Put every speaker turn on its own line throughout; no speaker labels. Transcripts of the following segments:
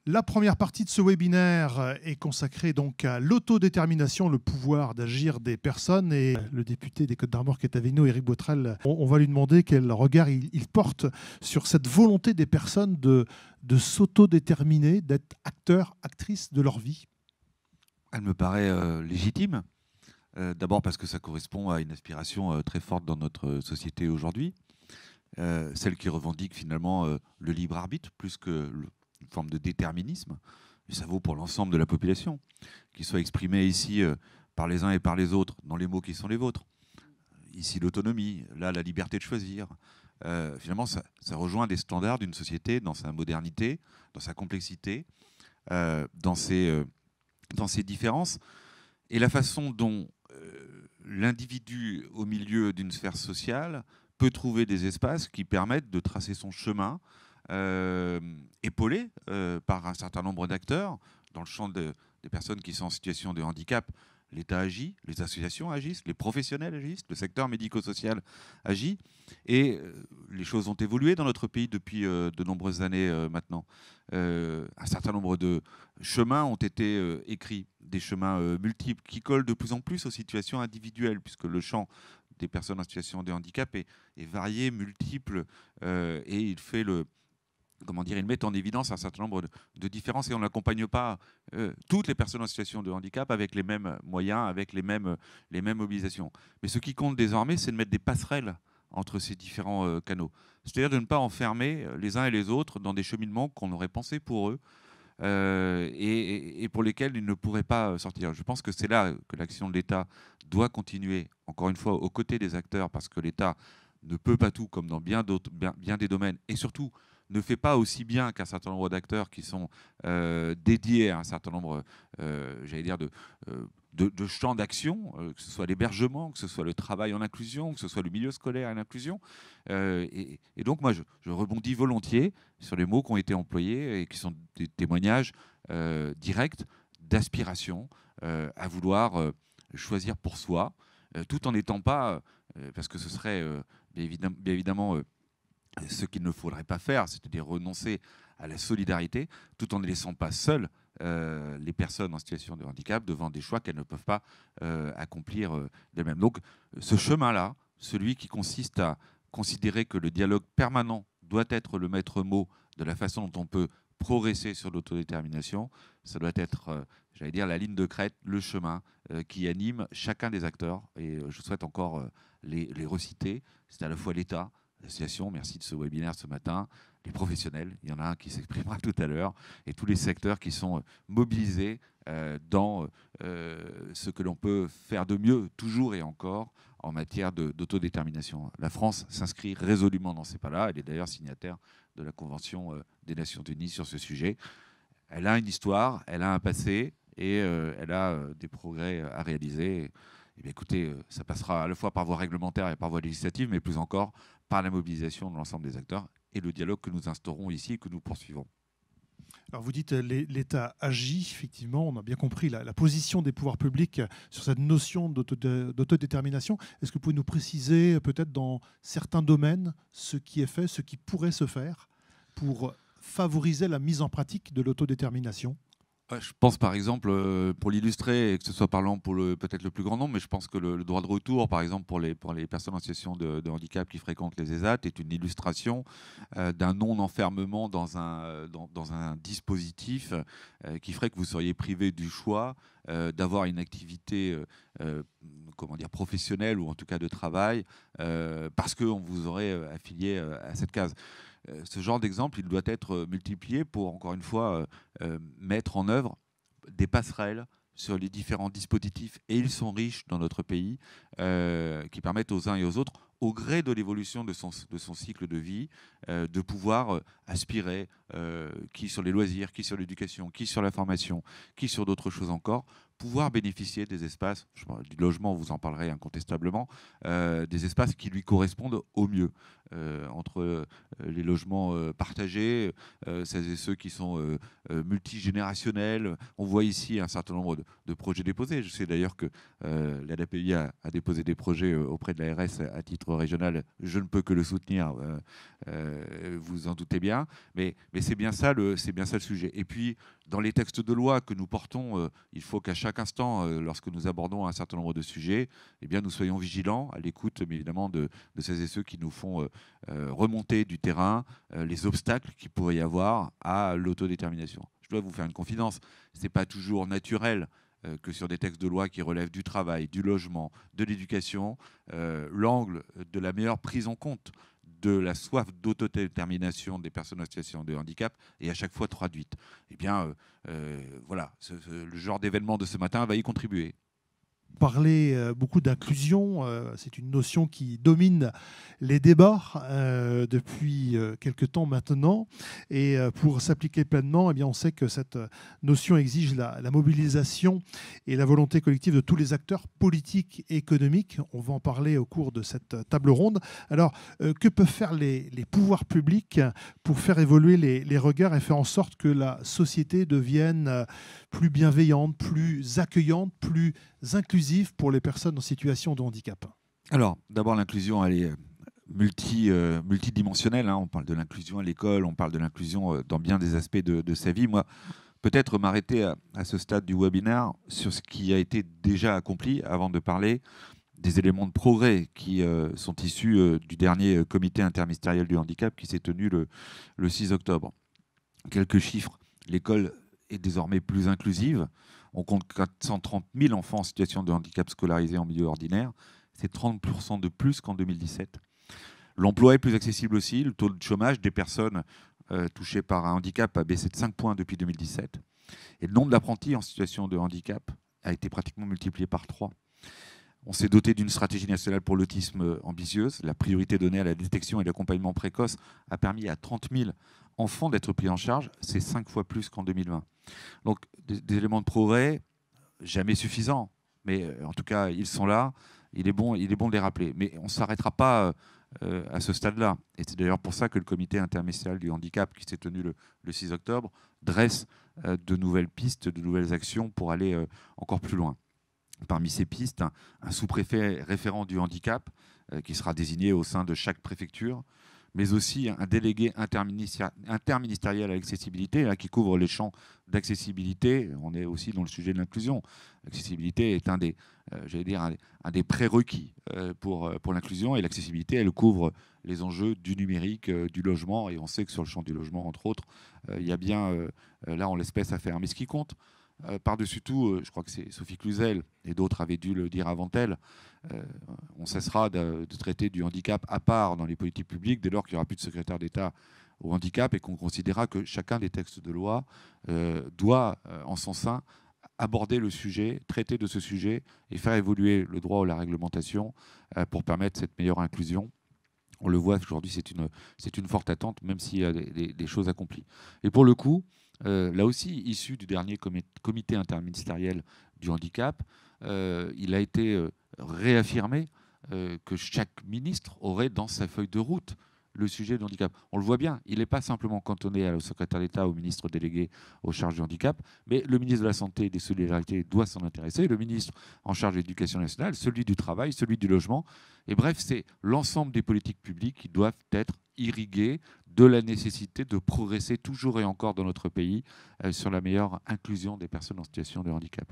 La première partie de ce webinaire est consacrée donc à l'autodétermination, le pouvoir d'agir des personnes. Et le député des Côtes-d'Armor qui est avec nous, Éric Botrel, on va lui demander quel regard il porte sur cette volonté des personnes de s'autodéterminer, d'être acteurs, actrices de leur vie.
Elle me paraît légitime. D'abord parce que ça correspond à une aspiration très forte dans notre société aujourd'hui, celle qui revendique finalement le libre arbitre plus que une forme de déterminisme. Et ça vaut pour l'ensemble de la population, qui soit exprimée ici par les uns et par les autres dans les mots qui sont les vôtres. Ici l'autonomie, là la liberté de choisir. Finalement, ça rejoint des standards d'une société dans sa modernité, dans sa complexité, dans ses différences. Et la façon dont l'individu au milieu d'une sphère sociale peut trouver des espaces qui permettent de tracer son chemin, épaulé par un certain nombre d'acteurs. Dans le champ des personnes qui sont en situation de handicap, l'État agit, les associations agissent, les professionnels agissent, le secteur médico-social agit. Et les choses ont évolué dans notre pays depuis de nombreuses années maintenant. Un certain nombre de chemins ont été écrits, des chemins multiples qui collent de plus en plus aux situations individuelles, puisque le champ des personnes en situation de handicap est varié, multiple, et il fait il met en évidence un certain nombre de différences, et on n'accompagne pas toutes les personnes en situation de handicap avec les mêmes moyens, avec les mêmes mobilisations. Mais ce qui compte désormais, c'est de mettre des passerelles entre ces différents canaux. C'est-à-dire de ne pas enfermer les uns et les autres dans des cheminements qu'on aurait pensés pour eux, et pour lesquels ils ne pourraient pas sortir. Je pense que c'est là que l'action de l'État doit continuer, encore une fois, aux côtés des acteurs, parce que l'État ne peut pas tout, comme dans bien des domaines, et surtout ne fait pas aussi bien qu'un certain nombre d'acteurs qui sont dédiés à un certain nombre, de champs d'action, que ce soit l'hébergement, que ce soit le travail en inclusion, que ce soit le milieu scolaire en inclusion. Et donc moi, je rebondis volontiers sur les mots qui ont été employés et qui sont des témoignages directs d'aspiration à vouloir choisir pour soi, tout en n'étant pas, parce que ce serait bien évidemment ce qu'il ne faudrait pas faire, c'est-à-dire renoncer à la solidarité, tout en ne laissant pas seules les personnes en situation de handicap devant des choix qu'elles ne peuvent pas accomplir d'elles-mêmes. Donc ce chemin-là, celui qui consiste à considérer que le dialogue permanent doit être le maître mot de la façon dont on peut progresser sur l'autodétermination, ça doit être, la ligne de crête, le chemin qui anime chacun des acteurs. Et je souhaite encore les reciter. C'est à la fois l'État, l'association, merci de ce webinaire ce matin, les professionnels, il y en a un qui s'exprimera tout à l'heure, et tous les secteurs qui sont mobilisés dans ce que l'on peut faire de mieux, toujours et encore, en matière d'autodétermination. La France s'inscrit résolument dans ces pas-là. Elle est d'ailleurs signataire de la Convention des Nations Unies sur ce sujet. Elle a une histoire, elle a un passé, et elle a des progrès à réaliser. Eh bien, écoutez, ça passera à la fois par voie réglementaire et par voie législative, mais plus encore par la mobilisation de l'ensemble des acteurs et le dialogue que nous instaurons ici et que nous poursuivons.
Alors vous dites l'État agit, effectivement, on a bien compris la position des pouvoirs publics sur cette notion d'autodétermination. Est-ce que vous pouvez nous préciser peut-être dans certains domaines ce qui est fait, ce qui pourrait se faire pour favoriser la mise en pratique de l'autodétermination ?
Je pense par exemple, pour l'illustrer, et que ce soit parlant pour peut-être le plus grand nombre, mais je pense que le droit de retour, par exemple, pour les personnes en situation de handicap qui fréquentent les ESAT, est une illustration d'un non-enfermement dans un dispositif qui ferait que vous seriez privé du choix d'avoir une activité professionnelle, ou en tout cas de travail, parce qu'on vous aurait affilié à cette case. Ce genre d'exemple, il doit être multiplié pour, encore une fois, mettre en œuvre des passerelles sur les différents dispositifs, et ils sont riches dans notre pays, qui permettent aux uns et aux autres, au gré de l'évolution de son cycle de vie, de pouvoir aspirer, qui sur les loisirs, qui sur l'éducation, qui sur la formation, qui sur d'autres choses encore, pouvoir bénéficier des espaces, du logement, vous en parlerez incontestablement, des espaces qui lui correspondent au mieux, entre les logements partagés, celles et ceux qui sont multigénérationnels. On voit ici un certain nombre de projets déposés. Je sais d'ailleurs que l'ADAPI a déposé des projets auprès de l'ARS à titre ministre régional, je ne peux que le soutenir, vous en doutez bien. Mais c'est bien ça le sujet. Et puis, dans les textes de loi que nous portons, il faut qu'à chaque instant, lorsque nous abordons un certain nombre de sujets, eh bien, nous soyons vigilants à l'écoute, mais évidemment, de celles et ceux qui nous font remonter du terrain les obstacles qu'il pourrait y avoir à l'autodétermination. Je dois vous faire une confidence, ce n'est pas toujours naturel que sur des textes de loi qui relèvent du travail, du logement, de l'éducation, l'angle de la meilleure prise en compte de la soif d'autodétermination des personnes en situation de handicap est à chaque fois traduite. Eh bien, voilà, le genre d'événement de ce matin va y contribuer.
Parler beaucoup d'inclusion, c'est une notion qui domine les débats depuis quelque temps maintenant. Et pour s'appliquer pleinement, eh bien, on sait que cette notion exige la mobilisation et la volonté collective de tous les acteurs politiques et économiques. On va en parler au cours de cette table ronde. Alors, que peuvent faire les pouvoirs publics pour faire évoluer les regards et faire en sorte que la société devienne plus bienveillante, plus accueillante, plus inclusive pour les personnes en situation de handicap?
Alors, d'abord, l'inclusion, elle est multidimensionnelle. On parle de l'inclusion à l'école, on parle de l'inclusion dans bien des aspects de sa vie. Moi, peut-être m'arrêter à ce stade du webinaire sur ce qui a été déjà accompli avant de parler des éléments de progrès qui sont issus du dernier comité interministériel du handicap qui s'est tenu le 6 octobre. Quelques chiffres. L'école est désormais plus inclusive. On compte 430 000 enfants en situation de handicap scolarisés en milieu ordinaire. C'est 30% de plus qu'en 2017. L'emploi est plus accessible aussi. Le taux de chômage des personnes touchées par un handicap a baissé de 5 points depuis 2017. Et le nombre d'apprentis en situation de handicap a été pratiquement multiplié par 3. On s'est doté d'une stratégie nationale pour l'autisme ambitieuse. La priorité donnée à la détection et l'accompagnement précoce a permis à 30 000 enfants d'être pris en charge. C'est 5 fois plus qu'en 2020. Donc, des éléments de progrès, jamais suffisants, mais en tout cas, ils sont là. Il est bon de les rappeler. Mais on ne s'arrêtera pas à ce stade-là. Et c'est d'ailleurs pour ça que le comité interministériel du handicap, qui s'est tenu le 6 octobre, dresse de nouvelles pistes, de nouvelles actions pour aller encore plus loin. Parmi ces pistes, un sous-préfet référent du handicap qui sera désigné au sein de chaque préfecture, mais aussi un délégué interministériel à l'accessibilité qui couvre les champs d'accessibilité. On est aussi dans le sujet de l'inclusion. L'accessibilité est un des prérequis pour l'inclusion, et l'accessibilité, elle couvre les enjeux du numérique, du logement, et on sait que sur le champ du logement, entre autres, il y a bien, là, en l'espèce, à faire. Mais ce qui compte, par-dessus tout, je crois que c'est Sophie Cluzel et d'autres avaient dû le dire avant elle, on cessera de traiter du handicap à part dans les politiques publiques dès lors qu'il n'y aura plus de secrétaire d'État au handicap et qu'on considérera que chacun des textes de loi doit, en son sein, aborder le sujet, traiter de ce sujet et faire évoluer le droit ou la réglementation pour permettre cette meilleure inclusion. On le voit aujourd'hui, c'est une forte attente, même s'il y a des choses accomplies. Et pour le coup, là aussi, issu du dernier comité interministériel du handicap, il a été réaffirmé que chaque ministre aurait dans sa feuille de route le sujet du handicap. On le voit bien, il n'est pas simplement cantonné au secrétaire d'État, au ministre délégué aux charges du handicap, mais le ministre de la Santé et des Solidarités doit s'en intéresser, le ministre en charge de l'Éducation nationale, celui du Travail, celui du Logement. Et bref, c'est l'ensemble des politiques publiques qui doivent être irriguées de la nécessité de progresser toujours et encore dans notre pays sur la meilleure inclusion des personnes en situation de handicap.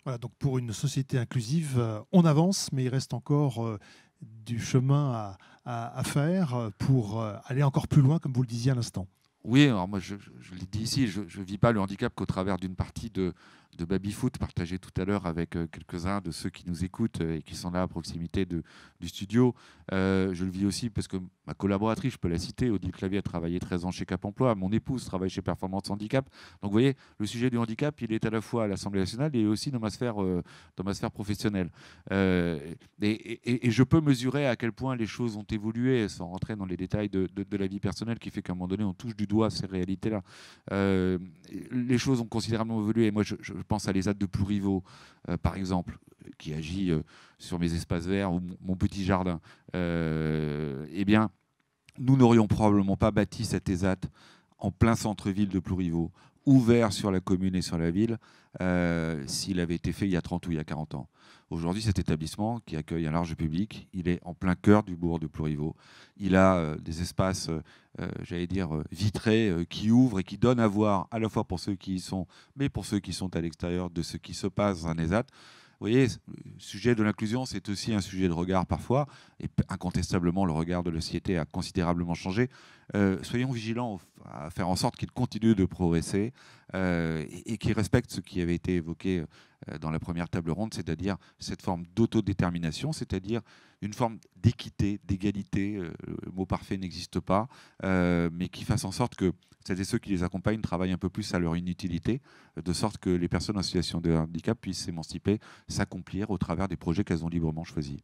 Voilà, donc pour une société inclusive, on avance, mais il reste encore du chemin à faire pour aller encore plus loin, comme vous le disiez à l'instant.
Oui, alors moi je l'ai dit ici, je ne vis pas le handicap qu'au travers d'une partie de baby-foot partagée tout à l'heure avec quelques-uns de ceux qui nous écoutent et qui sont là à proximité du studio. Je le vis aussi parce que ma collaboratrice, je peux la citer, Odile Clavier, a travaillé 13 ans chez Cap Emploi. Mon épouse travaille chez Performance Handicap. Donc vous voyez, le sujet du handicap, il est à la fois à l'Assemblée nationale et aussi dans ma sphère professionnelle. Et je peux mesurer à quel point les choses ont évolué, sans rentrer dans les détails de la vie personnelle, qui fait qu'à un moment donné, on touche du doigt ces réalités-là. Les choses ont considérablement évolué. Moi, je pense à l'ESAT de Plouriveau, par exemple, qui agit sur mes espaces verts ou mon petit jardin. Eh bien, nous n'aurions probablement pas bâti cet ESAT en plein centre-ville de Plouriveau, ouvert sur la commune et sur la ville s'il avait été fait il y a 30 ou il y a 40 ans. Aujourd'hui, cet établissement qui accueille un large public, il est en plein cœur du bourg de Plourivaux. Il a des espaces, j'allais dire, vitrés qui ouvrent et qui donnent à voir à la fois pour ceux qui y sont, mais pour ceux qui sont à l'extérieur de ce qui se passe dans un ESAT. Vous voyez, le sujet de l'inclusion, c'est aussi un sujet de regard parfois, et incontestablement, le regard de la société a considérablement changé. Soyons vigilants à faire en sorte qu'il continue de progresser et qu'il respecte ce qui avait été évoqué dans la première table ronde, c'est-à-dire cette forme d'autodétermination, c'est-à-dire une forme d'équité, d'égalité, le mot parfait n'existe pas, mais qui fasse en sorte que celles et ceux qui les accompagnent travaillent un peu plus à leur inutilité, de sorte que les personnes en situation de handicap puissent s'émanciper, s'accomplir au travers des projets qu'elles ont librement choisis.